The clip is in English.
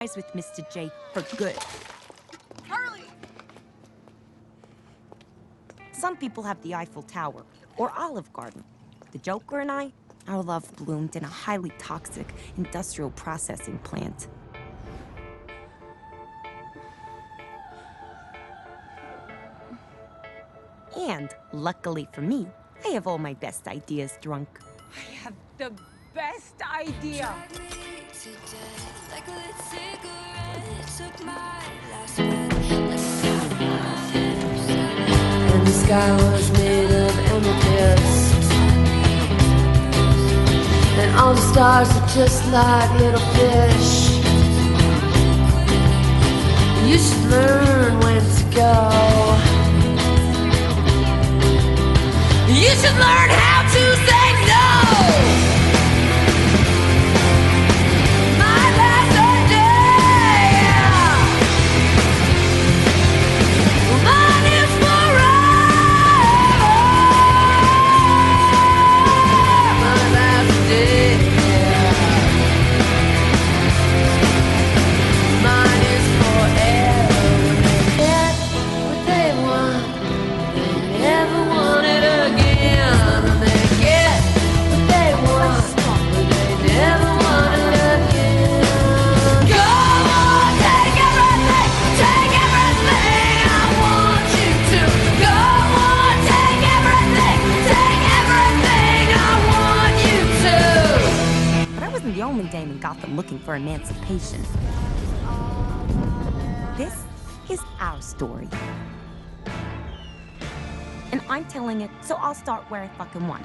with Mr. J for good. Charlie! Some people have the Eiffel Tower or Olive Garden. The Joker and I, our love bloomed in a highly toxic industrial processing plant. And luckily for me, I have all my best ideas drunk. I have the best idea. And the sky was made of amethyst, and all the stars are just like little fish. You should learn when to go. You should learn how to say no. My last day, mine is forever. My last day, mine is forever. Get what they want, they never want it again. They get what they want, but they never want it again. Go on, take everything I want you to. Go on, take everything I want you to. But I wasn't the only dame in Gotham looking for emancipation. This is our story. And I'm telling it, so I'll start where I fucking want.